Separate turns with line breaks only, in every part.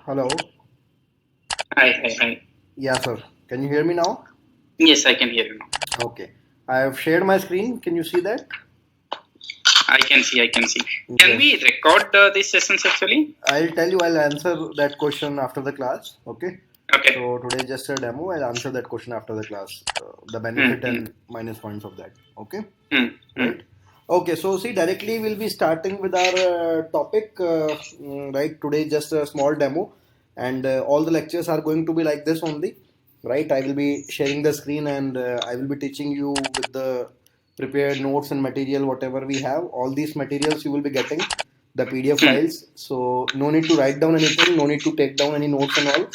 Hello.
Hi, hi, hi.
Yeah, sir. Can you hear me now?
Yes, I can hear you now.
Okay. I have shared my screen. Can you see that?
I can see, I can see. Can we
Yes.
record these sessions actually?
I'll tell you, I'll answer that question after the class. Okay.
Okay.
So today is just a demo. I'll answer that question after the class. The
Hmm,
benefit
hmm,
and minus points of that. Okay.
hmm, hmm,
Right. Okay. So see, directly we'll be starting with our topic. Right. Today just a small demo, and all the lectures are going to be like this only. Right. I will be sharing the screen and I will be teaching you with the prepared notes and material whatever we have. All these materials you will be getting the PDF
hmm,
files. So no need to write down anything. No need to take down any notes and all.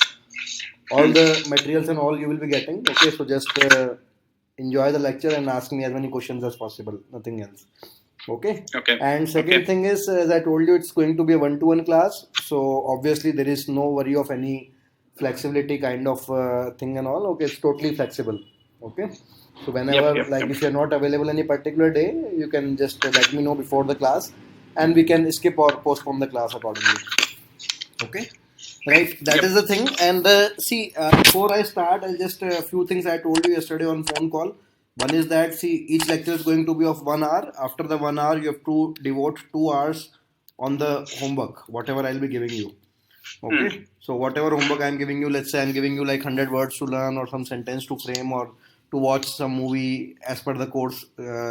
All
hmm.
the materials and all you will be getting. Okay. So just enjoy the lecture and ask me as many questions as possible. Nothing else. Okay.
Okay,
And second
okay.
thing is, as I told you, it's going to be a one-to-one class. So obviously there is no worry of any flexibility kind of thing and all. Okay, it's totally flexible. Okay. So
Yep,
whenever,
yep,
like,
yep.
if you're not available any particular day, you can just let me know before the class, and we can skip or postpone the class accordingly. Okay. Right. That
Yep.
is the thing. And see, before I start, I'll just a few things I told you yesterday on phone call. One is that see, each lecture is going to be of 1 hour. After the 1 hour, you have to devote 2 hours on the homework, whatever I'll be giving you.
Hmm,
Okay. So whatever homework I'm giving you, let's say I'm giving you like 100 words to learn or some sentence to frame or to watch some movie as per the course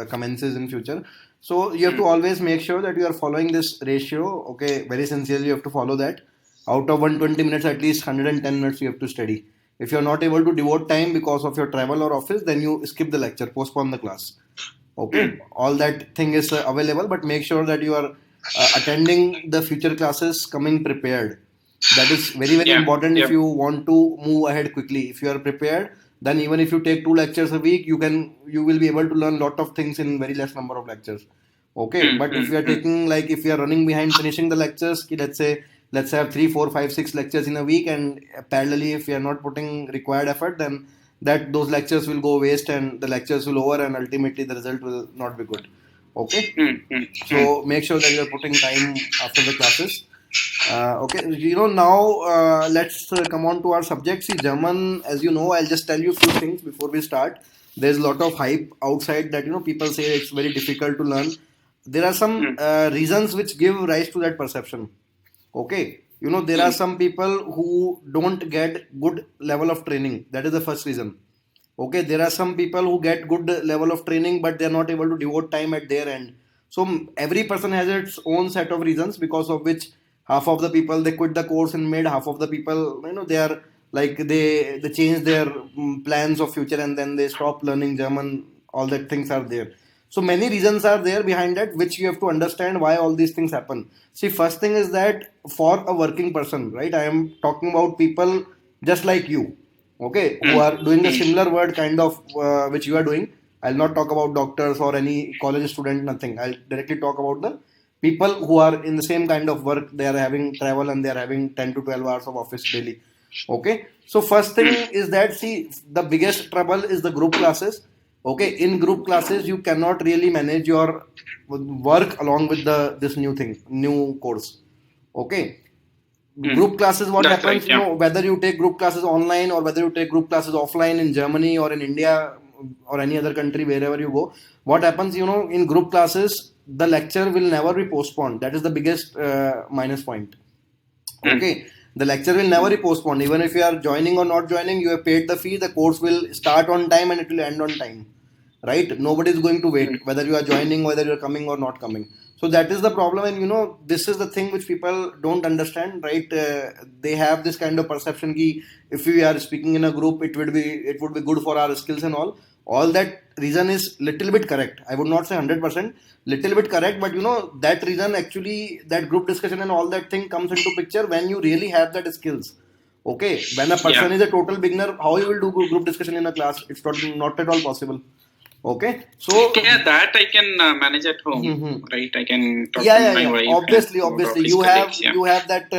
commences in future. So you have
hmm.
to always make sure that you are following this ratio. Okay. Very sincerely, you have to follow that. Out of 120 minutes, at least 110 minutes you have to study. If you're not able to devote time because of your travel or office, then you skip the lecture, postpone the class. Okay, all that thing is available, but make sure that you are attending the future classes coming prepared. That is very very
Yeah,
important if
yep.
you want to move ahead quickly. If you are prepared, then even if you take 2 lectures a week, you will be able to learn lot of things in very less number of lectures. Okay,
Hmm,
but if
hmm,
you are
hmm,
taking, like, if you are running behind finishing the lectures, let's have 3 4 5 6 lectures in a week, and parallelly if you are not putting required effort, then that those lectures will go waste and the lectures will over, and ultimately the result will not be good. Okay,
hmm, hmm, hmm.
so make sure that you are putting time after the classes. Okay, now let's come on to our subject. See, German, as you know, I'll just tell you a few things before we start. There's a lot of hype outside that people say it's very difficult to learn. There are some
Hmm,
reasons which give rise to that perception. Okay, there are
hmm,
some people who don't get good level of training. That is the first reason. Okay, there are some people who get good level of training, but they are not able to devote time at their end. So every person has its own set of reasons because of which half of the people they quit the course in mid, half of the people they are like they change their plans of future and then they stop learning German. All that things are there. So many reasons are there behind that, which you have to understand why all these things happen. See, first thing is that for a working person, right? I am talking about people just like you, okay, who
hmm,
are doing the
hmm.
similar word kind of which you are doing. I'll not talk about doctors or any college student, nothing. I'll directly talk about the people who are in the same kind of work. They are having travel and they are having 10 to 12 hours of office daily. Okay, so first thing
Hmm.
is that, see, the biggest trouble is the group classes. Okay, in group classes you cannot really manage your work along with the this new thing, new course. Okay,
Hmm.
group classes, what
That's right,
happens,
yeah.
whether you take group classes online or whether you take group classes offline in Germany or in India or any other country, wherever you go, what happens, in group classes the lecture will never be postponed. That is the biggest minus point.
Hmm,
Okay, the lecture will never be postponed. Even if you are joining or not joining, you have paid the fee, the course will start on time and it will end on time. Right, nobody is going to
hmm.
wait whether you are joining, whether you are coming or not coming. So that is the problem, and this is the thing which people don't understand. Right, they have this kind of perception ki if we are speaking in a group, it would be good for our skills and all that reason is little bit correct. I would not say 100%, little bit correct, but that reason, actually that group discussion and all that thing comes into picture when you really have that skills. Okay, when a
Yeah.
person is a total beginner, how you will do group discussion in a class? It's not at all possible. Okay, so
Yeah, that I can manage at home,
Mhm.
right? I can talk
Yeah,
to
yeah,
my
yeah.
wife and
Obviously,
our
obviously,
office colleagues. Yeah.
you have that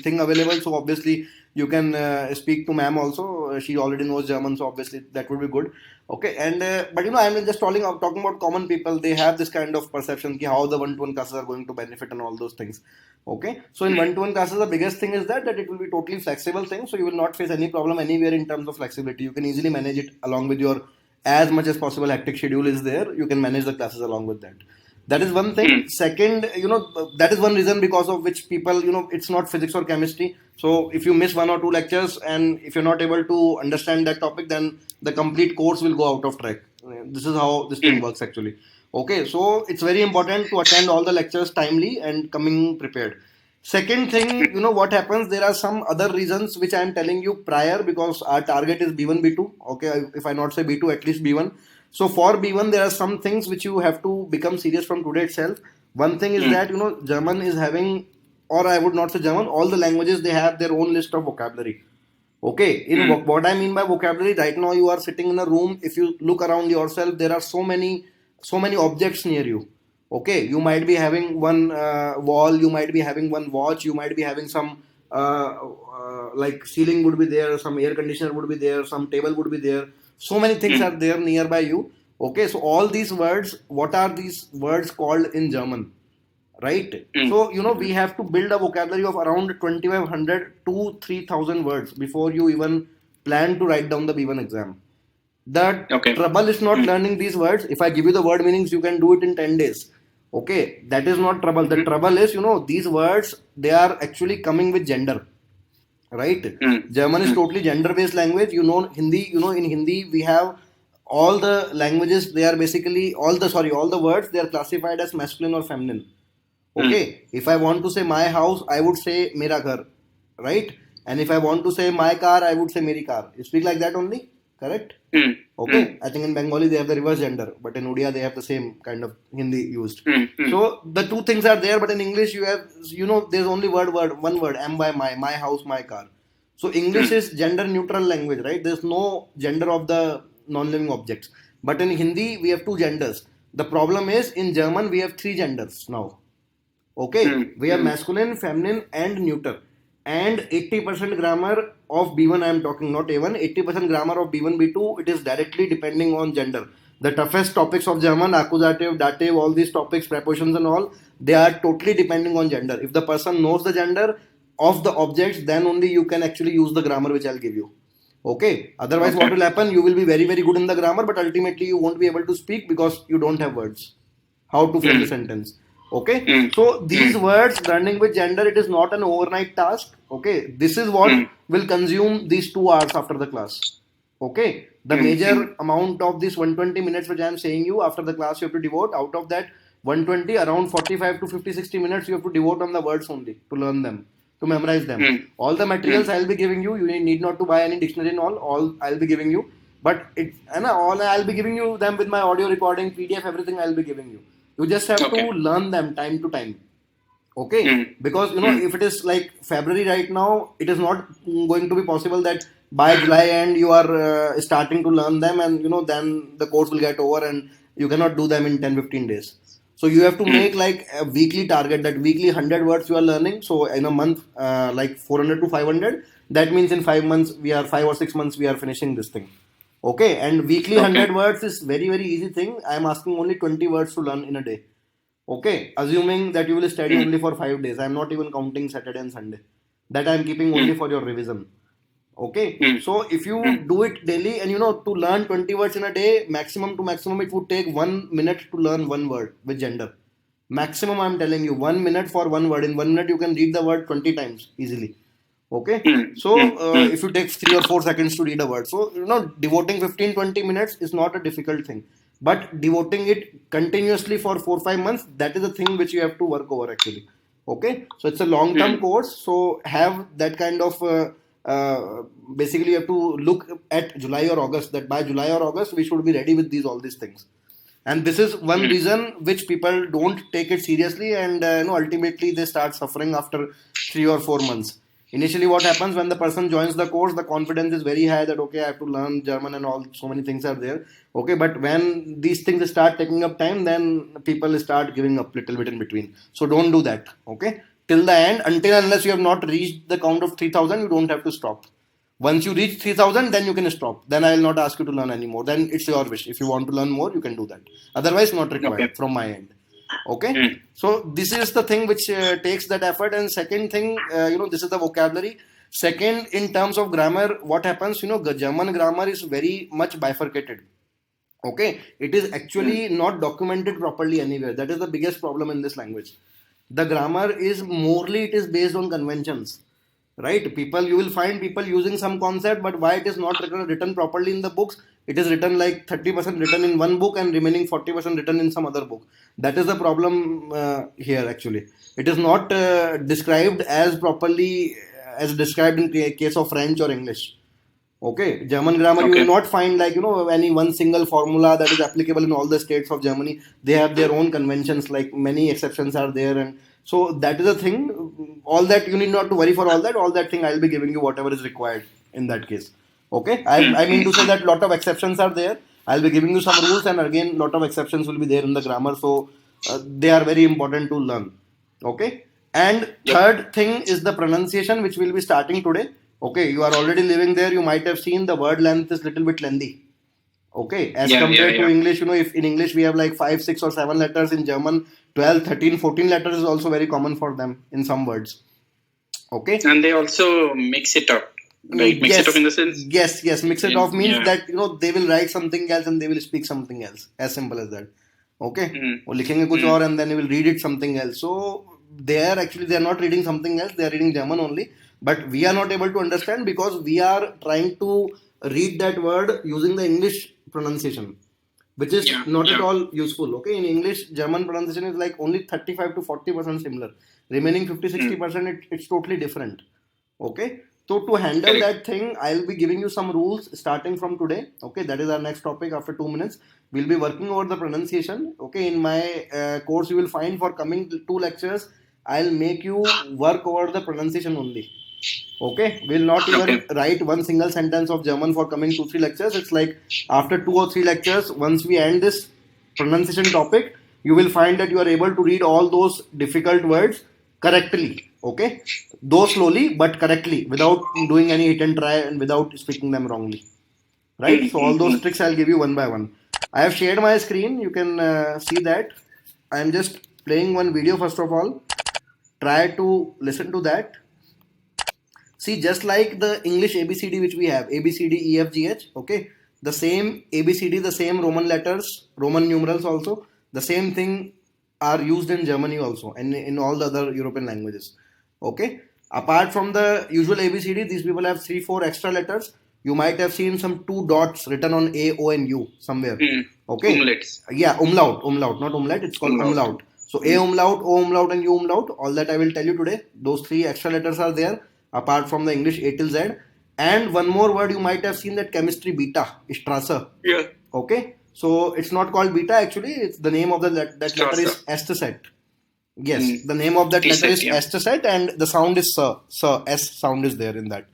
thing available. So obviously, you can speak to ma'am also. She already knows German, so obviously that would be good. Okay, and but I'm just talking about common people. They have this kind of perception ki how the one-to-one classes are going to benefit and all those things. Okay, so in one-to-one classes, the biggest thing is that it will be totally flexible thing. So you will not face any problem anywhere in terms of flexibility. You can easily manage it along with your as much as possible hectic schedule is there. You can manage the classes along with that. That is one thing. Second, that is one reason because of which people, it's not physics or chemistry. So if you miss one or two lectures and if you're not able to understand that topic, then the complete course will go out of track. This is how this thing works actually. Okay, so it's very important to attend all the lectures timely and coming prepared. Second thing, what happens, there are some other reasons which I am telling you prior, because our target is B1, B2. Okay, if I not say B2, at least B1. So for B1, there are some things which you have to become serious from today itself. One thing is that, German is having, or I would not say German, all the languages, they have their own list of vocabulary. Okay, in what I mean by vocabulary, right now you are sitting in a room. If you look around yourself, there are so many objects near you. Okay, you might be having one wall, you might be having one watch, you might be having some like ceiling would be there, some air conditioner would be there, some table would be there. So many things are there nearby you. Okay, so all these words, what are these words called in German? Right? So, we have to build a vocabulary of around 2500 to 3000 words before you even plan to write down the B1 exam. The
Okay.
trouble is not learning these words. If I give you the word meanings, you can do it in 10 days. Okay, that is not trouble. The trouble is, these words, they are actually coming with gender. Right? German is totally gender based language. Hindi, in Hindi, we have all the languages, they are basically all the words, they are classified as masculine or feminine. Okay, if I want to say my house, I would say mera ghar, right? And if I want to say my car, I would say meri car. You speak like that only, correct? Okay, I think in Bengali they have the reverse gender, but in Odia they have the same kind of Hindi used. So the two things are there, but in English you have, there's only one word, am by my house, my car. So English is gender neutral language, right? There's no gender of the non-living objects. But in Hindi we have two genders. The problem is in German we have three genders now. Okay, we have masculine, feminine, and neuter. And 80% grammar of B1, I am talking, not A1. 80% grammar of B1, B2, it is directly depending on gender. The toughest topics of German, accusative, dative, all these topics, prepositions, and all, they are totally depending on gender. If the person knows the gender of the objects, then only you can actually use the grammar which I'll give you. Okay, otherwise, what will happen? You will be very, very good in the grammar, but ultimately, you won't be able to speak because you don't have words how to frame the sentence. Okay, so these words learning with gender, it is not an overnight task. Okay, this is what will consume these 2 hours after the class. Okay, the major amount of this 120 minutes which I am saying you after the class you have to devote, out of that 120, around 45 to 50 60 minutes you have to devote on the words only to learn them, to memorize them. All the materials I'll be giving you, you need not to buy any dictionary and all I'll be giving you. But it and all I'll be giving you them with my audio recording, PDF, everything I'll be giving you. You just have to learn them time to time. Okay, because if it is like February right now, it is not going to be possible that by July end you are starting to learn them, and then the course will get over and you cannot do them in 10-15 days. So you have to make like a weekly target, that weekly 100 words you are learning. So in a month, like 400 to 500, that means in 5 months, 5 or 6 months we are finishing this thing. Okay, and weekly 100 words is very, very easy thing. I am asking only 20 words to learn in a day. Okay, assuming that you will study only for 5 days. I am not even counting Saturday and Sunday. That I am keeping only for your revision. Okay, so if you do it daily, and to learn 20 words in a day, maximum to maximum, it would take 1 minute to learn one word with gender. Maximum, I am telling you, 1 minute for one word. In 1 minute, you can read the word 20 times easily. Okay, so if you take 3 or 4 seconds to read a word, so devoting 15-20 minutes is not a difficult thing, but devoting it continuously for 4-5 months, that is the thing which you have to work over actually. Okay, so it's a long term course, so have that kind of uh, basically you have to look at July or August, that by July or August we should be ready with all these things. And this is one reason which people don't take it seriously, and ultimately they start suffering after 3 or 4 months. Initially, what happens when the person joins the course, the confidence is very high that okay, I have to learn German and all, so many things are there. Okay, but when these things start taking up time, then people start giving up little bit in between. So don't do that. Okay, till the end, until unless you have not reached the count of 3,000, you don't have to stop. Once you reach 3,000, then you can stop. Then I will not ask you to learn anymore. Then it's your wish. If you want to learn more, you can do that. Otherwise, not required
Okay.
from my end. Okay. So this is the thing which takes that effort. And second thing, this is the vocabulary. Second, in terms of grammar, what happens? German grammar is very much bifurcated. Okay, it is actually not documented properly anywhere. That is the biggest problem in this language. The grammar is morely it is based on conventions, right? People, you will find people using some concept, but why it is not written properly in the books? It is written like 30% written in one book and remaining 40% written in some other book. That is the problem here. Actually, it is not described as properly as described in case of French or English. Okay, German grammar, you will not find like any one single formula that is applicable in all the states of Germany. They have their own conventions, like many exceptions are there, and so that is the thing. All that you need not to worry for all that. All that thing I'll be giving you whatever is required in that case. Okay, I mean to say that lot of exceptions are there. I'll be giving you some rules, and again, lot of exceptions will be there in the grammar. So they are very important to learn. Okay, and third thing is the pronunciation, which will be starting today. Okay, you are already living there. You might have seen the word length is little bit lengthy. Okay, as compared to English, if in English we have like 5, 6 or 7 letters, in German 12, 13, 14 letters is also very common for them in some words. Okay.
And they also mix it up. Right, mix it up in the sense.
Yes. Mix it up means that they will write something else and they will speak something else. As simple as that. Okay. वो लिखेंगे कुछ और and then they will read it something else. So they are not reading something else. They are reading German only. But we are not able to understand because we are trying to read that word using the English pronunciation, which is not at all useful. Okay, in English, German pronunciation is like only 35 to 40% similar. Remaining 50-60%, it's totally different. Okay, so to handle that thing, I'll be giving you some rules starting from today. Okay, that is our next topic. After 2 minutes, we'll be working over the pronunciation. Okay, in my course, you will find for coming 2 lectures, I'll make you work over the pronunciation only. Okay, we'll not even write one single sentence of German for coming 2-3 lectures. It's like after 2 or 3 lectures, once we end this pronunciation topic, you will find that you are able to read all those difficult words correctly. Okay, though slowly but correctly, without doing any hit and try and without speaking them wrongly. Right? So all those tricks I'll give you one by one. I have shared my screen. You can see that. I am just playing one video first of all. Try to listen to that. See, just like the English ABCD which we have, ABCD, E, F, G, H, okay, the same ABCD, the same Roman letters, Roman numerals also, the same thing are used in Germany also and in all the other European languages, okay. Apart from the usual ABCD, these people have 3-4 extra letters. You might have seen some 2 dots written on A, O and U somewhere, okay.
Umlauts.
Yeah, umlaut, not omelette, it's called umlaut. So A umlaut, O umlaut and U umlaut, all that I will tell you today. Those 3 extra letters are there apart from the English A till Z. And one more word you might have seen, that chemistry beta, Strasse.
Yeah.
Okay. So it's not called beta actually. It's the name of that letter is Esteset. Yes, the name of that letter is Esteset and the sound is sir. S sound is there in that.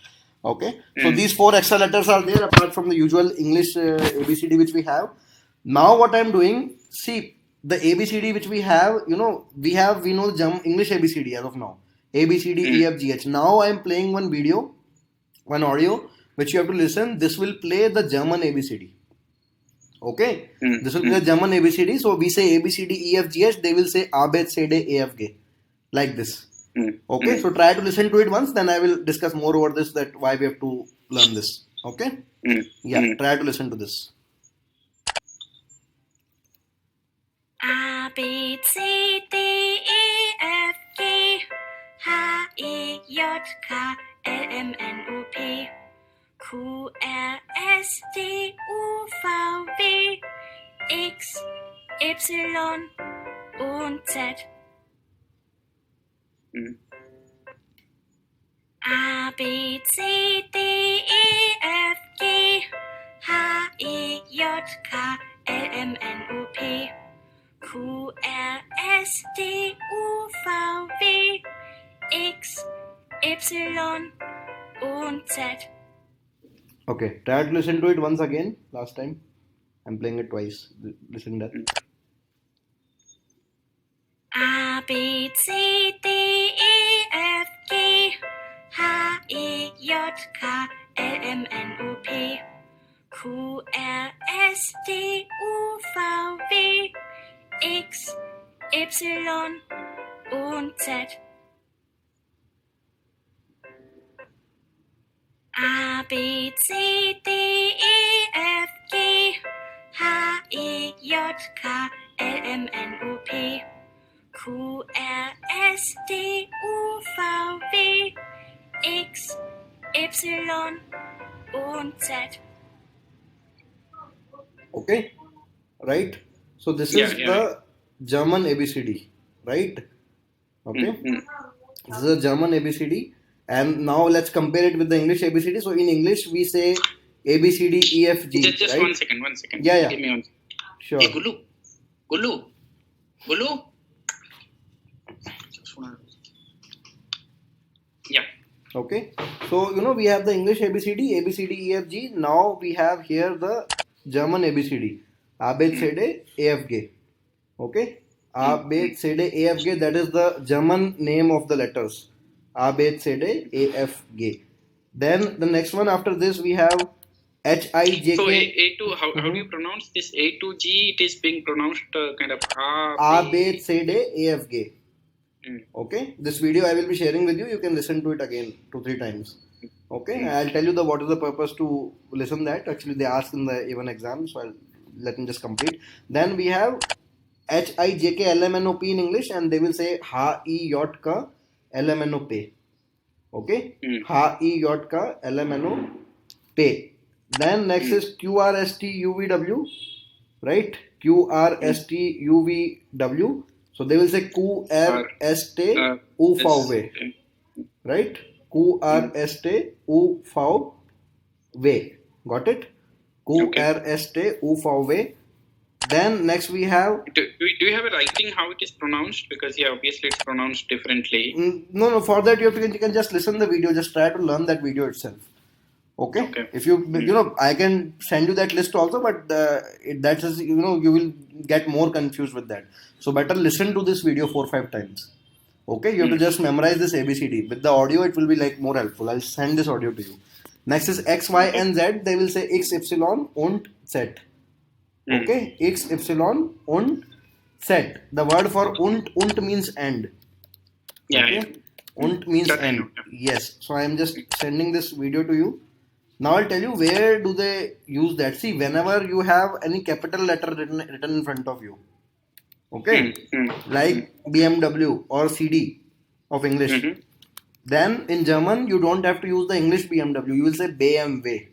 Okay. So these 4 extra letters are there apart from the usual English ABCD which we have. Now what I'm doing, see the ABCD which we have, we know English ABCD as of now. A, B, C, D, E, F, G, H. Now I am playing one video, one audio, which you have to listen. This will play the German ABCD. Okay? This will play the German ABCD. So we say A, B, C, D, E, F, G, H. They will say A, B, C, D, E, F, G. Like this. Okay? So try to listen to it once. Then I will discuss more over this, that why we have to learn this. Okay? Yeah. Try to listen to this.
A, B, C, D, E, F, G, H, I, J, K, L, M, N, O, P, Q, R, S, T, U, V, W, X, Y und Z. A, B, C, D, E, F, G, H, I, J, K, L, M, N, O, P, Q, R, S, T, U, V, W, X, Y und Z.
Okay, try to listen to it once again. Last time, I'm playing it twice. Listen that.
A, B, C, D, E, F, G, H, I, J, K, L, M, N, O, P, Q, R, S, T, U, V, W, X, Y und Z. A, B, C, D, E, F, G, H, I, J, K, L, M, N, O, P, Q, R, S, T, U, V, W, X, Y und Z.
Okay, right? So this
Yeah,
is
yeah.
the German ABCD, right? Okay,
Mm.
this is the German ABCD, and now let's compare it with the English ABCD. So in English we say ABCD E F G,
Just
right?
1 second.
Yeah, yeah.
Give me 1 second.
Sure.
Hey, Gulu. Yeah.
Okay, so we have the English ABCD, ABCD EFG. Now we have here the German ABCD, ABCD EFG. Okay, ABCD EFG. That is the German name of the letters, ABCD EFG. Then the next one after this we have HIJK.
So A to how do you pronounce this? A to G? It is being pronounced kind of
ABCD EFG. Okay, this video I will be sharing with you. You can listen to it again 2-3 times. Okay, I'll tell you what is the purpose to listen that. Actually, they asked in the even exam, so let me just complete. Then we have HIJKLMNOP in English, and they will say Ha I Yot Ka LMNOP. Okay, Ha I Yot Ka LMNOP. Then next is QRSTUVW, right? QRSTUVW. So they will say QRST UVW, right? QRST UVW. Got it? QRST UVW. Then next we have.
Do you have a writing how it is pronounced? Because yeah, obviously it's pronounced differently.
No. For that you can just listen the video. Just try to learn that video itself. Okay. If you I can send you that list also, but that is you will get more confused with that. So better listen to this video 4-5 times. Okay, you have to just memorize this ABCD. With the audio, it will be like more helpful. I'll send this audio to you. Next is X, Y, and Z. They will say X, Y, und Z. Okay, X, Y, und Z. The word for und means and.
Yeah.
Okay? Und means
That
and. Yes. So I am just sending this video to you. Now I'll tell you where do they use that. See, whenever you have any capital letter written in front of you, okay, like BMW or CD of English, then in German you don't have to use the English BMW. You will say BMW.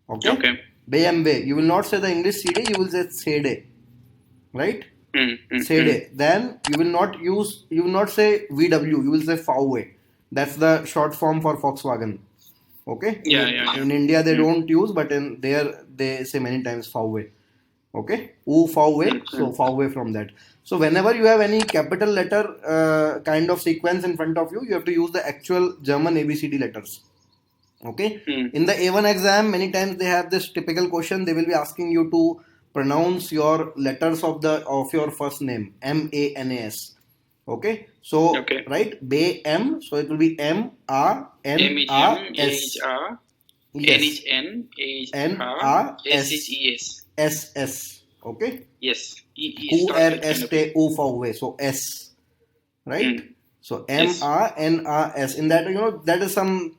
Okay. BMW. You will not say the English CD. You will say CD, right? CD. Then you will not say VW. You will say VW. That's the short form for Volkswagen. Okay. In India they don't use, but in there they say many times VW. Okay. VW. So VW from that. So whenever you have any capital letter kind of sequence in front of you, you have to use the actual German ABCD letters. Okay. In the A1 exam, many times they have this typical question. They will be asking you to pronounce your letters of your first name, MANAS. Okay. So right, BM. So it will be MANAS. Yes. NAS. Okay.
Yes.
QRSTUVW. So S. Right. So MANAS. In that that is some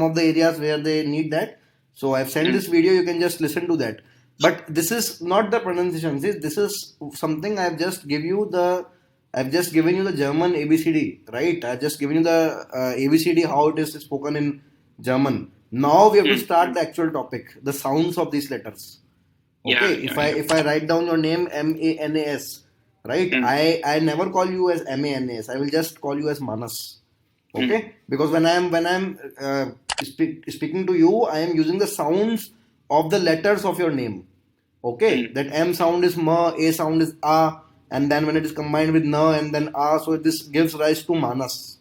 of the areas where they need that. So I've sent this video. You can just listen to that. But this is not the pronunciation. This is something I've just given you the German ABCD, right? I've just given you the ABCD how it is spoken in German. Now we have to start the actual topic, the sounds of these letters. Okay, if I write down your name MANAS, right? I never call you as MANAS. I will just call you as Manas. Okay, because when I'm speaking to you, I am using the sounds of the letters of your name. Okay, that M sound is Ma, A sound is A, and then when it is combined with Na and then A, so this gives rise to Manas.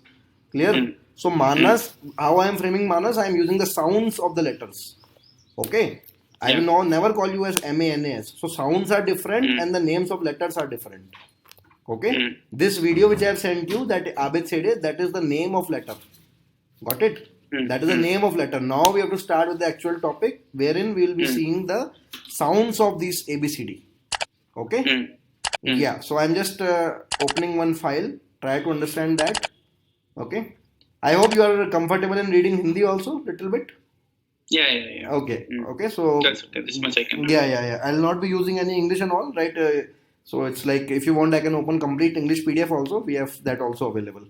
Clear?
Mm.
So Manas, how I am framing Manas, I am using the sounds of the letters. Okay? I
Yeah.
will never call you as MANAS. So sounds are different
Mm.
and the names of letters are different. Okay?
Mm.
This video which I have sent you, that Abid said it, that is the name of letter. Got it?
Mm.
That is the
Mm.
name of letter. Now we have to start with the actual topic, wherein we will be
Mm.
seeing the sounds of these ABCD. Okay?
Mm. Mm.
Yeah. So I'm just opening one file. Try to understand that. Okay. I hope you are comfortable in reading Hindi also, little bit.
Yeah.
Okay.
Mm.
Okay. So
That's okay. This much I can do.
yeah. I'll not be using any English and all, right? So it's like if you want, I can open complete English PDF also. We have that also available.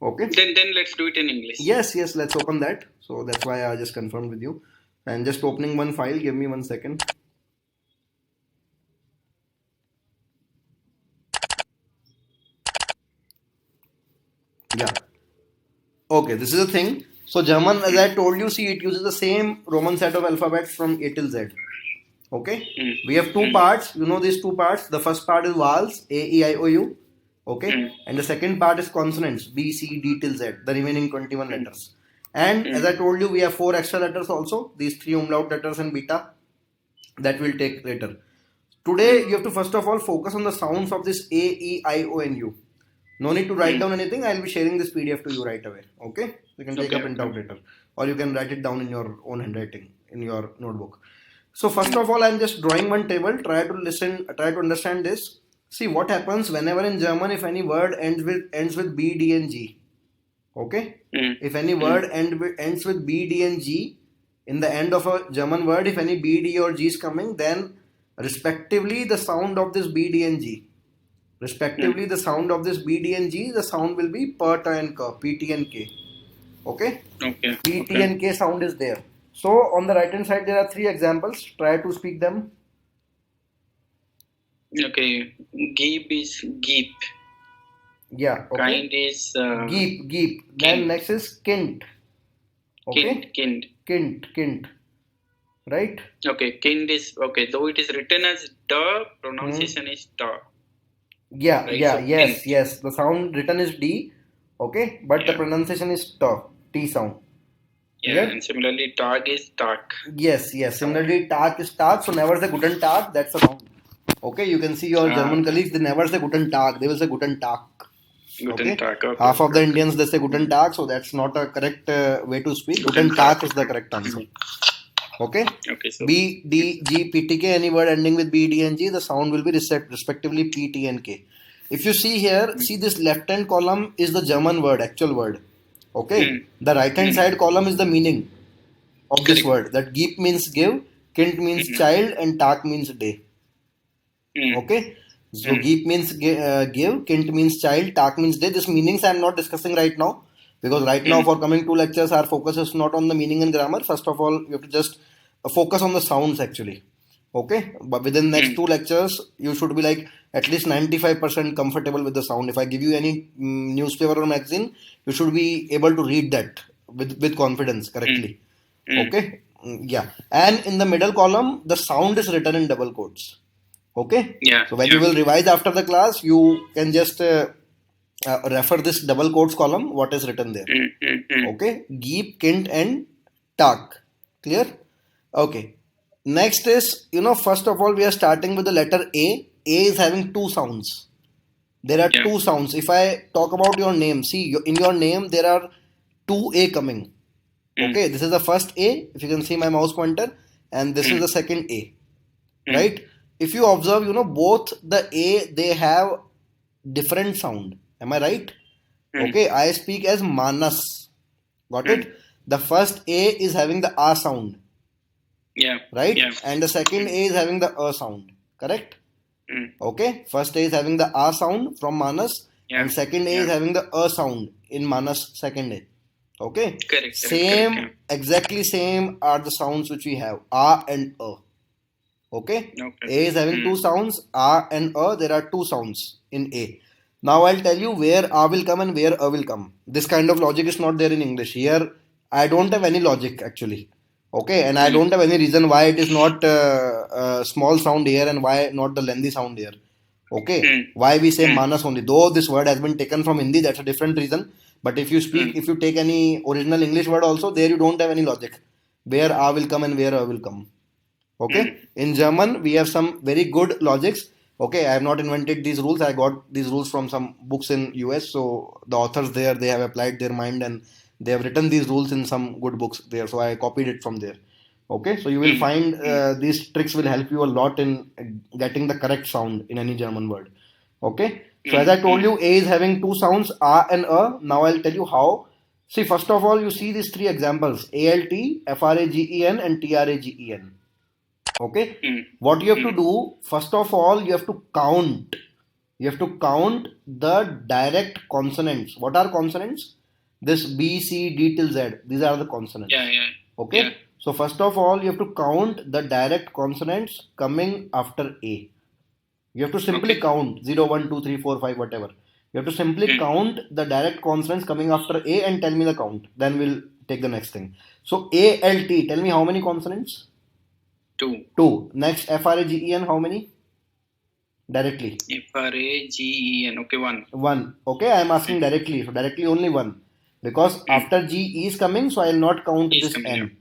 Okay.
Then let's do it in English.
Yes. Let's open that. So that's why I just confirmed with you. I'm just opening one file. Give me 1 second. Yeah. Okay. This is the thing. So German, as I told you, see, it uses the same Roman set of alphabets from A till Z. Okay.
Mm.
We have two parts. You know these two parts. The first part is vowels, A, E, I, O, U. Okay.
Mm.
And the second part is consonants, B, C, D till Z. The remaining 21 letters. And as I told you, we have 4 extra letters also. These 3 umlaut letters and beta. That will take later. Today, you have to first of all focus on the sounds of this A, E, I, O, and U. No need to write down anything. I'll be sharing this PDF to you right away. Okay? You can take a printout later. Or you can write it down in your own handwriting in your notebook. So first of all, I'm just drawing one table. Try to understand this. See what happens whenever in German, if any word ends with B, D, and G. Okay? If any word ends with B, D, and G, in the end of a German word, if any B, D, or G is coming, then respectively the sound of this B, D, and G. Respectively, the sound of this B, D, and G, the sound will be per, ta, and ka, P, T, and K. Okay?
Okay.
P, T, and K sound is there. So on the right hand side, there are 3 examples. Try to speak them.
Okay. Geep is geep.
Yeah. Okay.
Kind is
Geep. Then next is kint. Okay.
kind.
Right?
Okay. Kind is okay. Though it is written as da, pronunciation is da.
Yeah.
Right,
Yeah.
so
Yes. The sound written is D. Okay. But the pronunciation is T. T sound.
Yeah. And similarly, tag is tak.
Yes. Similarly, Tag is Tag. So never say Guten Tag. That's a sound. Okay. You can see your German colleagues. They never say Guten Tag. They will say Guten Tag.
Guten Tag. Okay.
Half of the Indians they say Guten Tag. So that's not a correct way to speak. Guten Tag is the correct answer. Okay.
So
B, D, G, P, T, K. Any word ending with B, D, and G, the sound will be respectively P, T, and K. If you see here, see this left hand column is the German word, actual word. Okay. The right hand side column is the meaning of this word. That Geep means give, Kint means child, and Tak means day. Okay. So Geep means give, Kint means child, Tak means day. This meanings I am not discussing right now. Because right now for coming 2 lectures, our focus is not on the meaning and grammar. First of all, you have to just focus on the sounds actually. Okay. But within the next 2 lectures, you should be like at least 95% comfortable with the sound. If I give you any newspaper or magazine, you should be able to read that with confidence correctly. Okay. Yeah. And in the middle column, the sound is written in double quotes. Okay.
Yeah.
So when you will revise after the class, you can just refer this double quotes column, what is written there. Okay. Geep, Kint, and Tak. Clear? Okay. Next is, first of all, we are starting with the letter A. A is having 2 sounds. There are 2 sounds. If I talk about your name, see, in your name, there are 2 A coming. Okay. This is the first A, if you can see my mouse pointer, and this is the second A. Right? If you observe, both the A, they have different sound. Am I right? Okay, I speak as Manas. Got it? The first A is having the A sound.
Yeah.
Right?
Yeah.
And the second A is having the A sound. Correct? Okay. First A is having the A sound from Manas.
Yeah.
And second A is having the A sound in Manas second A. Okay?
Correct.
Exactly same are the sounds which we have. A and A. Okay? A is having 2 sounds. A and A. There are 2 sounds in A. Now I'll tell you where A will come and where A will come. This kind of logic is not there in English. Here, I don't have any logic actually. Okay, and I don't have any reason why it is not a small sound here and why not the lengthy sound here. Okay, why we say Manas only. Though this word has been taken from Hindi, that's a different reason. But if you speak, if you take any original English word also, there you don't have any logic. Where A will come and where A will come. Okay. In German, we have some very good logics. Okay, I have not invented these rules. I got these rules from some books in US. So the authors there, they have applied their mind and they have written these rules in some good books there. So I copied it from there. Okay, so you will find these tricks will help you a lot in getting the correct sound in any German word. Okay, so as I told you, A is having two sounds, A and A. Now I'll tell you how. See, first of all, you see these three examples: ALT, FRAGEN, and TRAGEN. Okay, what you have to do, first of all, you have to count. You have to count the direct consonants. What are consonants? This B, C, D till Z. These are the consonants. Okay. Yeah. So first of all, you have to count the direct consonants coming after A. You have to simply count 0, 1, 2, 3, 4, 5, whatever. You have to simply count the direct consonants coming after A and tell me the count. Then we'll take the next thing. So ALT, tell me how many consonants?
2.
2. Next FRAGEN, how many? Directly.
FRAGEN, okay, 1.
1. Okay, I am asking directly. So directly only 1. Because after G is coming, so I will not count this N.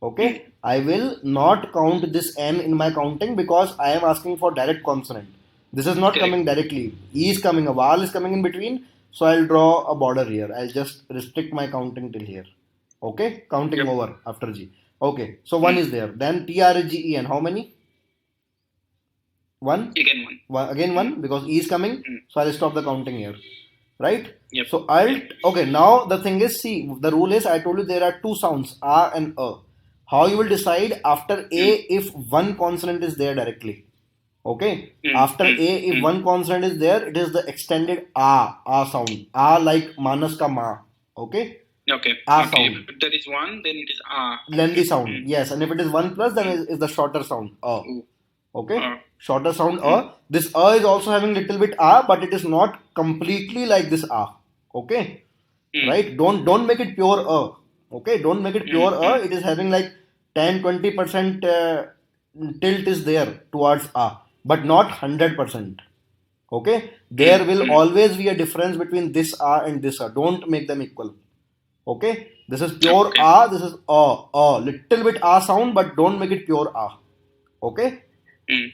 Okay, I will not count this N in my counting because I am asking for direct consonant. This is not coming directly. E is coming, a vowel is coming in between. So I'll draw a border here. I'll just restrict my counting till here. Okay, counting over after G. Okay, so 1 is there. Then TRAGEN, how many? 1?
Again 1.
Again 1 because E is coming. So I'll stop the counting here. Right?
Yep.
So Alt, okay, now the thing is, see, the rule is, I told you there are two sounds, A and A. How you will decide after A if one consonant is there directly. Okay? After A, if one consonant is there, it is the extended A sound. A like Manas ka Ma. Okay?
Okay.
A sound.
If there is 1, then it is A.
Lengthy sound. Yes. And if it is 1 plus, then it is the shorter sound. A. Okay? Shorter sound A. This A is also having little bit A, but it is not completely like this A. Okay? Right? Don't make it pure A. Okay? Don't make it pure A. It is having like 10-20% tilt is there towards A, but not 100%. Okay? There will always be a difference between this A and this A. Don't make them equal. Okay? This is pure A. This is A. Little bit A sound, but don't make it pure A. Okay?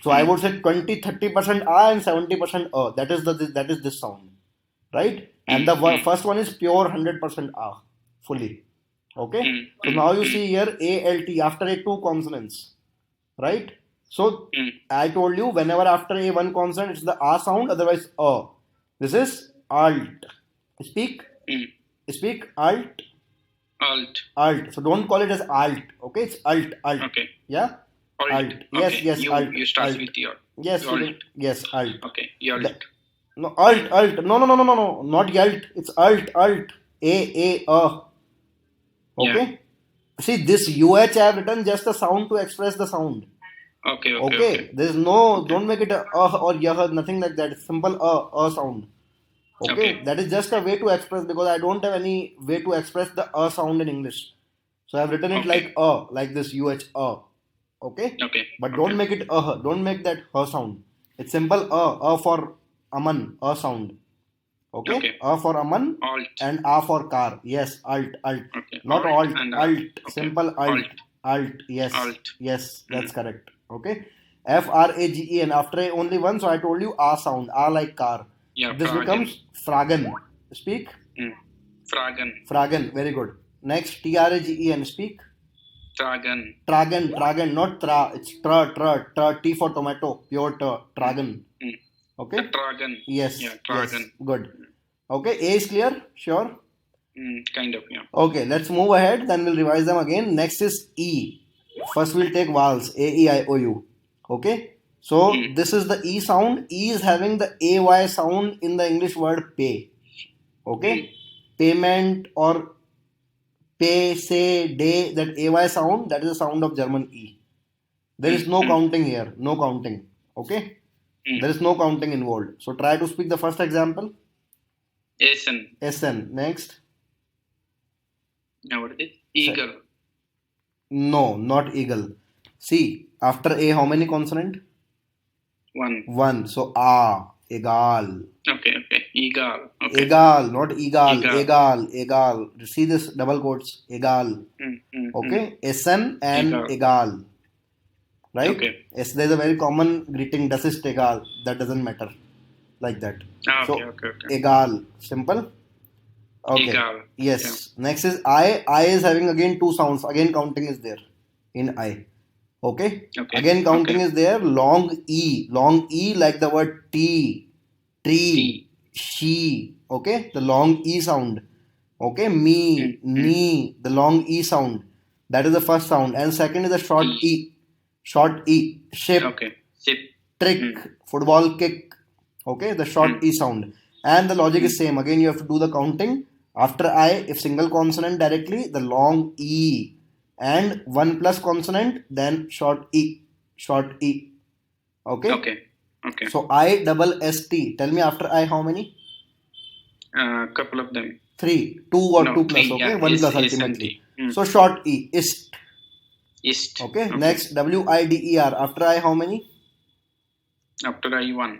So I would say 20-30% A and 70% A. That is this sound, right? And the first one is pure 100% A, fully. Okay. So now you see here ALT after A 2 consonants, right? So I told you whenever after A 1 consonant it's the A sound, otherwise A. This is alt. Speak alt. Alt. So don't call it as alt. Okay, it's alt.
Okay.
Yeah. Alt. Yes,
okay.
alt.
You start
alt.
with your.
Yes,
alt.
Yes, alt.
Okay, alt.
No, alt. No, not yalt. It's alt. A. Okay.
Yeah.
See, this UH I have written just a sound to express the sound.
Okay.
There is no, don't make it a or yah, nothing like that. It's simple a sound. Okay. That is just a way to express because I don't have any way to express the a sound in English. So I have written it like this UH Okay. But don't make it don't make that sound. It's simple a for aman, a sound. Okay. A for aman
alt.
and A for car. Yes, alt.
Okay.
Not alt. Okay. Simple alt. Yes.
Alt.
Yes, that's correct. Okay. FRAGEN after A only one, so I told you A sound. A like car.
Yeah.
This becomes fragen. Speak. Fragen. Very good. Next TRAGEN. Speak. Tragen, not tra. It's tra. T for tomato. Pure tragen. Okay.
Tragen.
Yes.
Yeah. Tragen.
Yes. Good. Okay. A is clear. Sure.
Kind of. Yeah.
Okay. Let's move ahead. Then we'll revise them again. Next is E. First we'll take vowels. A, E, I, O, U. Okay. So this is the E sound. E is having the AY sound in the English word pay. Okay. Payment or pay, say, day, that AY sound, that is the sound of German E. There is no counting here. No counting. Okay. There is no counting involved. So try to speak the first example. SN. Next.
Now what is it? Eagle.
No, not eagle. See, after A, how many consonant?
1.
1. So A, egal.
Okay. Egal. Okay.
Egal, not egal.
Egal.
Egal, egal. See this double quotes. Egal. Okay. Essen and
Egal.
egal. Right?
Okay.
Yes, there's a very common greeting. Das ist egal. That doesn't matter. Like that.
Okay.
So,
Okay.
egal. Simple. Okay.
Egal.
Yes. Next is I. I is having again two sounds. Again counting is there in I. Okay.
Okay.
Again counting
Okay.
is there. Long E. Long E like the word tea. Tree.
T.
She. Okay. The long E sound. Okay. Me. Knee. The long E sound. That is the first sound. And second is the short E. Short E. Ship.
Okay. Ship.
Trick. Football kick. Okay. The short E sound. And the logic is same. Again, you have to do the counting. After I, if single consonant directly, the long E. And one plus consonant, then short E. Short E. Okay?
Okay. Okay.
So I double ST. Tell me after I how many?
Couple of them.
3. 2 or
No,
2 plus.
three,
Okay?
yeah.
1
Is-
plus
is
ultimately.
empty.
So short E. Ist.
East.
Okay? Next WIDER. After I how many?
After I1.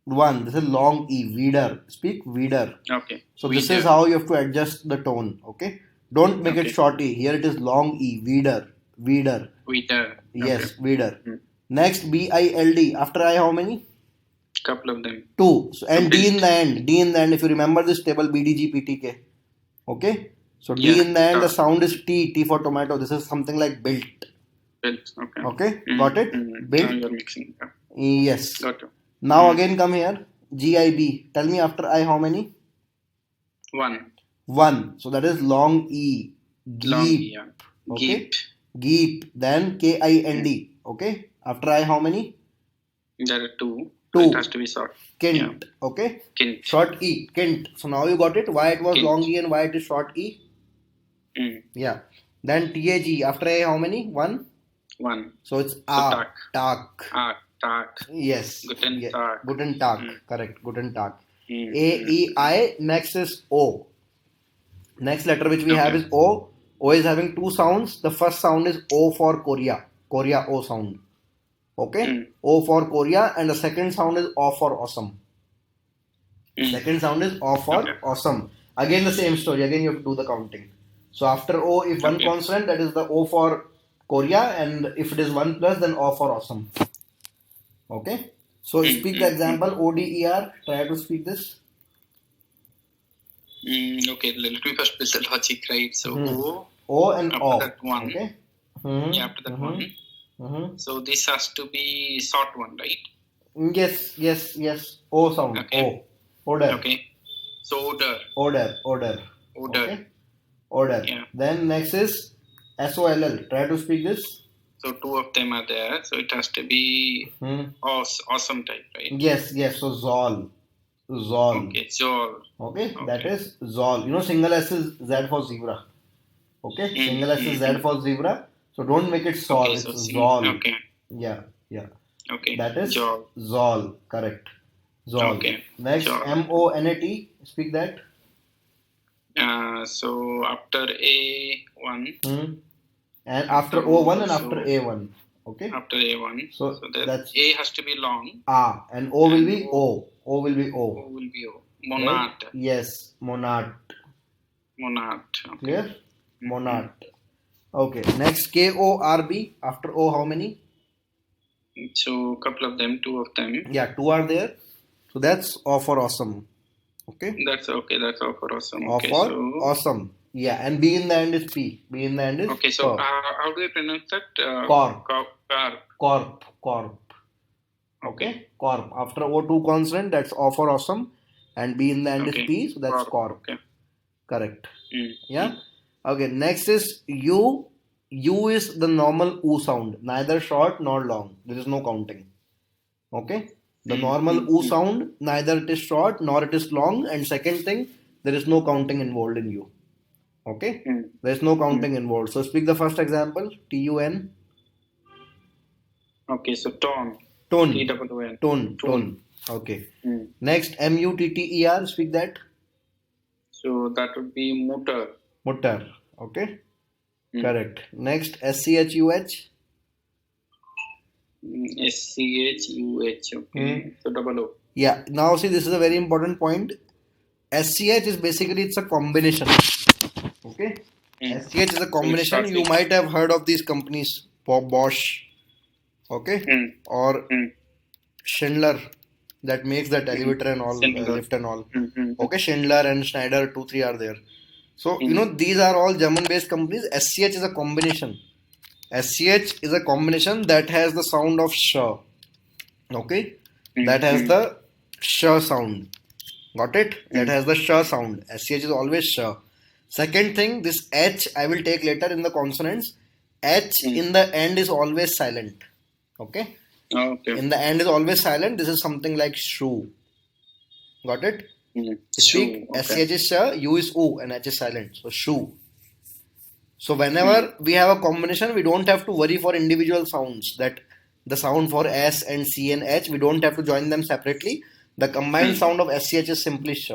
1. This is long E. Wieder. Speak Wieder.
Okay.
So this
Wieder.
is how you have to adjust the tone. Okay? Don't make it
Okay.
short E. Here it is long E. Wieder. Wieder.
Wieder.
Yes,
Okay.
Wieder.
Hmm.
Next BILD. After I how many?
Couple of them.
2. So, and
So
D in
built.
the end. D in the end. If you remember this table BDGPTK. Okay? So D
Yeah.
in the end, the
Ah.
sound is T. T for tomato. This is something like built.
Built. Okay.
Okay? Got it?
Now
Built.
you're mixing. Yeah.
Yes.
Got you.
Now again come here. GIB. Tell me after I how many?
1.
1. So that is long E.
Long
Geep.
E. Yeah.
Okay?
Geep.
Geep. Then KIND. Okay? After I how many?
There are 2.
Two.
It has to be short.
Kint.
Yeah.
Okay?
Kint.
Short E. Kint. So now you got it. Why it was
Kint.
long E and why it is short E?
Mm.
Yeah. Then TAG. After I how many? 1.
1.
So it's
So
A.
tak.
Tak.
Tak.
Yes.
Guten
Yeah.
Tag.
Guten Tag. Correct. Guten Tag.
Mm.
AEI. Next is O. Next letter which we have
Okay.
is O. O is having two sounds. The first sound is O for Korea. Korea O sound. Okay?
Mm.
O for Korea. And the second sound is O for awesome.
Mm.
Second sound is O for
Okay.
awesome. Again the same story. Again you have to do the counting. So after O, if one
Okay.
consonant, that is the O for Korea, and if it is 1 plus, then O for awesome. Okay? So speak the example ODER. Try to speak this.
Okay, let me first build the logic, right? So O,
O and
after
O.
that 1.
Okay?
Yeah, after that 1. So this has to be short one, right?
Yes. O sound.
Okay.
O. Order.
Okay. So order.
Order.
Order.
Okay? Order.
Yeah.
Then next is SOLL. Try to speak this.
So 2 of them are there. So it has to be awesome type, right?
Yes. So Zol.
Okay, Zol.
Okay,
Okay.
that is Zol. You know, single S is Z for zebra. Okay, single S is Z for zebra. So don't make it Sol.
Okay,
It's
so
Zol.
Okay.
Yeah.
Okay.
That is
Zol.
Zol. Correct. Zol.
Okay.
Next,
Zol.
MONAT. Speak that.
So after A1,
And after O1 and after A1. Okay.
after A1,
So
that
that's
A has to be long.
A. And O will be
And
O. O will be O.
O will be O. Monad.
Right? Yes. Monad.
Monad. Okay.
Clear? Monad. Okay. Next, KORB. After O, how many?
So couple of them, 2 of them.
Yeah, 2 are there. So that's O for awesome. Okay.
That's okay. That's all for awesome.
O
Okay.
for
So
awesome. Yeah, and B in the end is P. B in the end is
okay. So
P.
how do I pronounce that?
Corp.
Corp.
Corp. Okay. Corp. After O, 2 consonant, that's O for awesome. And B in the end
Okay.
is P. So that's corp.
Okay.
Correct.
Mm.
Yeah. Okay. Next is U. U is the normal U sound. Neither short nor long. There is no counting. Okay. The normal U sound, neither it is short nor it is long. And second thing, there is no counting involved in U. Okay. There is no counting involved. So speak the first example. TUN.
Okay. So tone.
Tone.
TOON.
Tone. Okay. Next, MUTTER. Speak that.
So that would be mutter.
Mutter. Okay. Correct. Next, SCHUH.
SCHUH. Okay. So double O.
Yeah. Now see, this is a very important point. SCH is basically, it's a combination. Okay. SCH is a combination. You might have heard of these companies, Bosch, okay, or Schindler, that makes that elevator and all, lift and all. Okay, Schindler and Schneider, 2-3 are there. So these are all German-based companies. SCH is a combination. SCH is a combination that has the sound of sh. Okay, that has the sh sound. Got it? That has the sh sound. SCH is always sh. Second thing, this H I will take later in the consonants. H in the end is always silent. Okay? In the end is always silent. This is something like shoe. Got it? Speak. SCH is sh, U is U, and H is silent. So shoe. So whenever we have a combination, we don't have to worry for individual sounds. That the sound for S and C and H, we don't have to join them separately. The combined sound of SCH is simply sh.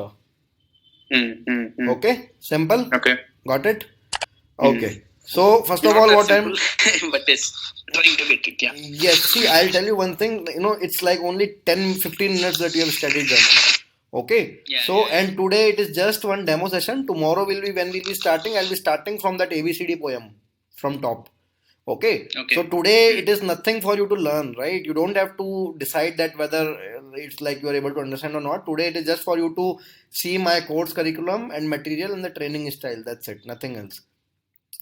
Okay? Simple? Okay. Got it? Okay. So first of all, what I'm...
but it's trying to get it, yeah.
Yes, see, I'll tell you one thing. It's like only 10-15 minutes that you have studied German. Okay? And today it is just one demo session. Tomorrow when we'll be starting, I'll be starting from that ABCD poem from top. Okay? So today it is nothing for you to learn, right? You don't have to decide that whether it's like you are able to understand or not. Today it is just for you to see my course curriculum and material and the training style. That's it. Nothing else.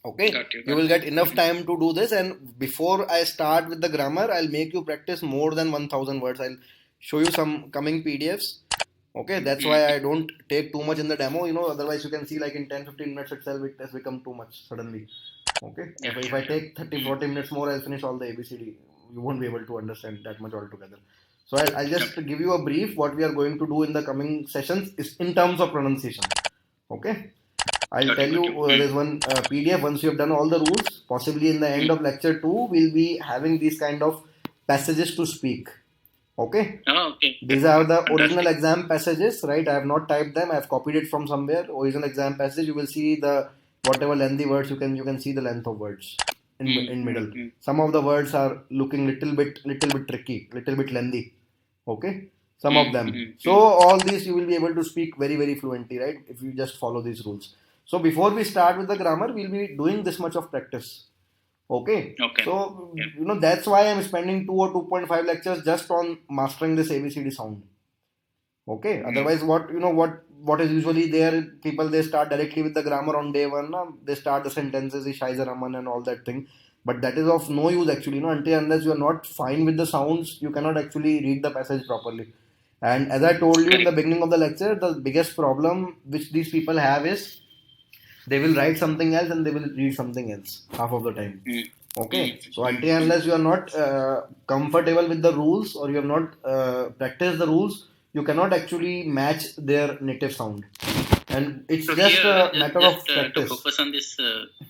Okay, you will get enough time to do this, and before I start with the grammar, I'll make you practice more than 1000 words. I'll show you some coming PDFs. Okay, that's why I don't take too much in the demo, otherwise you can see like in 10-15 minutes itself it has become too much suddenly. Okay, if I take 30-40 minutes more, I'll finish all the ABCD. You won't be able to understand that much altogether. So I'll just give you a brief. What we are going to do in the coming sessions is in terms of pronunciation. Okay. I'll tell you, there's one PDF. Once you have done all the rules, possibly in the end of lecture 2, we'll be having these kind of passages to speak. Okay? These are the original exam passages, right? I have not typed them. I have copied it from somewhere. Original exam passage. You will see the whatever lengthy words. You can see the length of words in middle. Some of the words are looking little bit tricky, little bit lengthy. Okay? Some of them. So all these you will be able to speak very, very fluently, right? If you just follow these rules. So before we start with the grammar, we'll be doing this much of practice. Okay. So, that's why I'm spending 2 or 2.5 lectures just on mastering this ABCD sound. Okay. Otherwise, what is usually there, people, they start directly with the grammar on day 1. They start the sentences, Scheiße, Raman and all that thing. But that is of no use actually, until unless you are not fine with the sounds, you cannot actually read the passage properly. And as I told you in the beginning of the lecture, the biggest problem which these people have is they will write something else and they will read something else half of the time. Okay. So until unless you are not comfortable with the rules or you have not practiced the rules, you cannot actually match their native sound. And it's so just a matter of practice.
To focus on this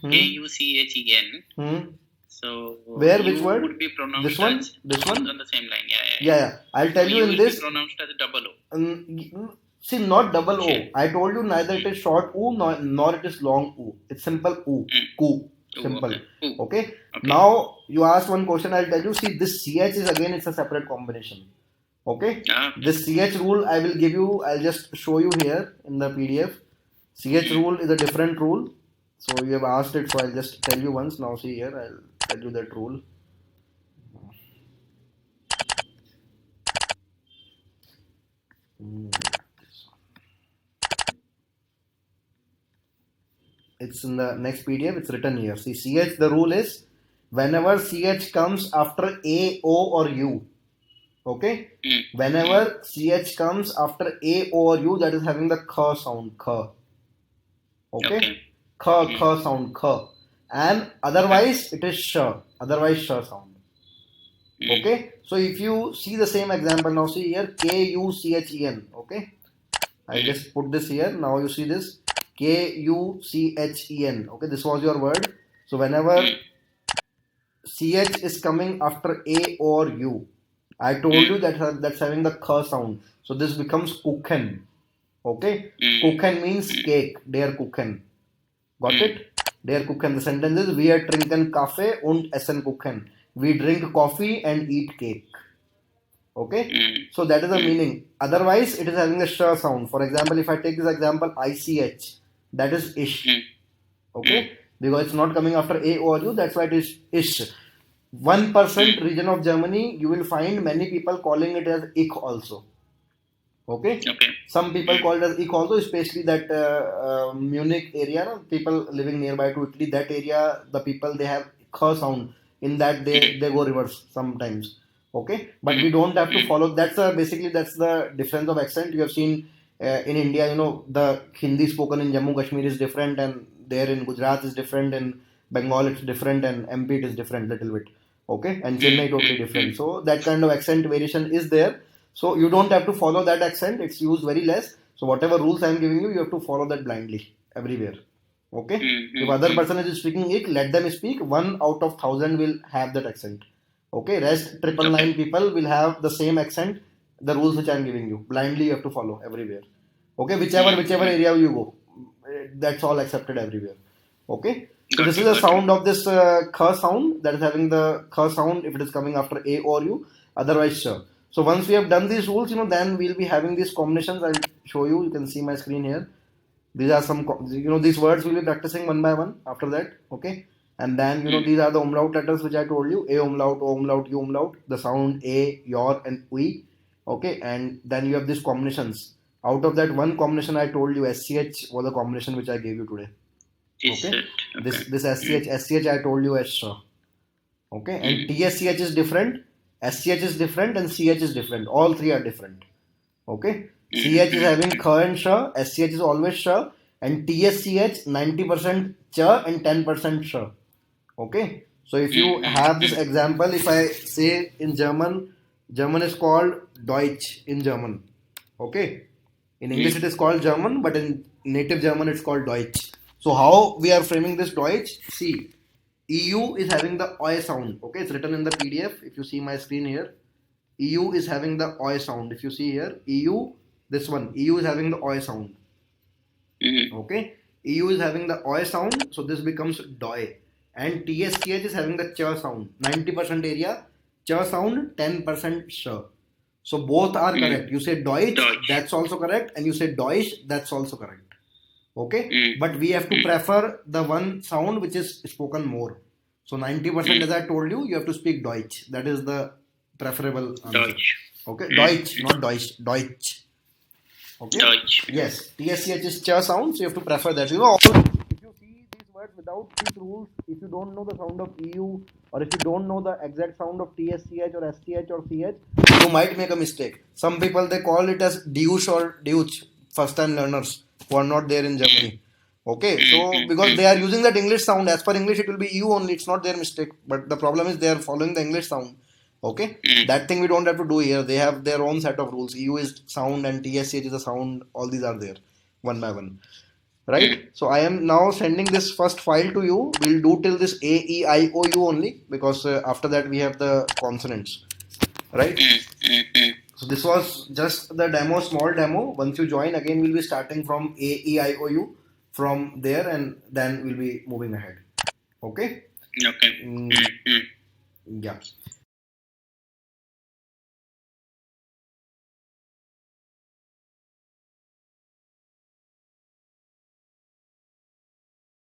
K-U-C-H-E-N. So
where, which word?
Would be pronounced
this one?
On the same line.
Yeah. I'll tell you in this.
Pronounced as double O.
See, not double O. I told you neither it is short U nor it is long U. It's simple U. Ku. Simple. Okay. Now you asked one question. I'll tell you. See, this CH is again, it's a separate combination. Okay. This CH rule I will give you. I'll just show you here in the PDF. CH rule is a different rule. So you have asked it. So I'll just tell you once. Now see here. I'll tell you that rule. It's in the next PDF. It's written here. See, CH, the rule is whenever CH comes after A, O or U. Okay? Whenever CH comes after A, O or U, that is having the K sound. K. Okay? K sound. K. And otherwise it is Sh. Otherwise Sh sound. Okay? So if you see the same example, now see here K-U-C-H-E-N. Okay? I just put this here. Now you see this. K-U-C-H-E-N. Okay, this was your word. So whenever CH is coming after A or U, I told you that that's having the K sound. So this becomes Kuchen. Okay, Kuchen means cake. Der Kuchen. Got it? Der Kuchen. The sentence is: Wir trinken Kaffee und essen Kuchen. We drink coffee and eat cake. Okay, so that is the meaning. Otherwise, it is having a sh sound. For example, if I take this example, ICH, that is ish. Okay, because it's not coming after A or U, that's why it is ish. 1% region of Germany, you will find many people calling it as ich also. Okay. Some people call it as ich also, especially that Munich area, no? People living nearby to Italy, that area, the people they have k sound in that they go reverse sometimes. Okay, but we don't have to follow. That's basically that's the difference of accent. You have seen in India, you know, the Hindi spoken in Jammu Kashmir is different, and there in Gujarat is different, and Bengal it's different, and MP it is different little bit. Okay, and Chennai totally different. So that kind of accent variation is there. So you don't have to follow that accent. It's used very less. So whatever rules I am giving you, you have to follow that blindly everywhere. Okay. If other person is speaking it, let them speak. 1 out of 1,000 will have that accent. Okay. Rest 999 people will have the same accent. The rules which I am giving you blindly, you have to follow everywhere. Okay. Whichever area you go, that's all accepted everywhere. Okay. So this is the sound of this k sound that is having the k sound if it is coming after A or U. Otherwise, sure. So once we have done these rules, you know, then we'll be having these combinations. I'll show you. You can see my screen here. These are some, you know, these words we'll be practicing one by one after that. Okay. And then, you know, these are the umlaut letters which I told you. A umlaut, O umlaut, U umlaut. The sound A, your and we. Okay. And then you have these combinations. Out of that one combination I told you, SCH was the combination which I gave you today. Okay. This SCH I told you as sh. Okay. And TSCH is different. SCH is different and CH is different. All three are different. Okay. CH is having kh and sh. SCH is always sh. And TSCH 90% ch and 10% sh. Okay. So if you have this example, if I say in German, German is called Deutsch in German. Okay. In English it is called German, but in native German it's called Deutsch. So how we are framing this Deutsch? See. EU is having the oi sound. Okay, it's written in the PDF. If you see my screen here, EU is having the oi sound. If you see here, EU, this one, EU is having the oi sound. Okay, EU is having the oi sound, so this becomes doi. And TSCH is having the ch sound. 90% area, ch sound, 10% sh. So both are correct. You say Deutsch, that's also correct, and you say Deutsch, that's also correct. Okay, but we have to prefer the one sound which is spoken more. So 90% as I told you, you have to speak Deutsch. That is the preferable answer. Okay, Deutsch, not Deutsch, Deutsch. Okay, Deutsch. Yes, TSCH is ch sound, so you have to prefer that. You know, if you see these words without these rules, if you don't know the sound of EU, or if you don't know the exact sound of TSCH or SCH or CH, you might make a mistake. Some people they call it as Deutsch or Deutsch, first time learners who are not there in Germany. Okay, so because they are using that English sound, as per English it will be EU only, it's not their mistake, but the problem is they are following the English sound. Okay, that thing we don't have to do here. They have their own set of rules. EU is sound and TSCH is a sound. All these are there one by one. Right, so I am now sending this first file to you. We'll do till this A, E, I, O, U only, because after that we have the consonants. Right, so this was just the demo, small demo. Once you join, again we'll be starting from A, E, I, O, U from there, and then we'll be moving ahead. Okay. Yeah.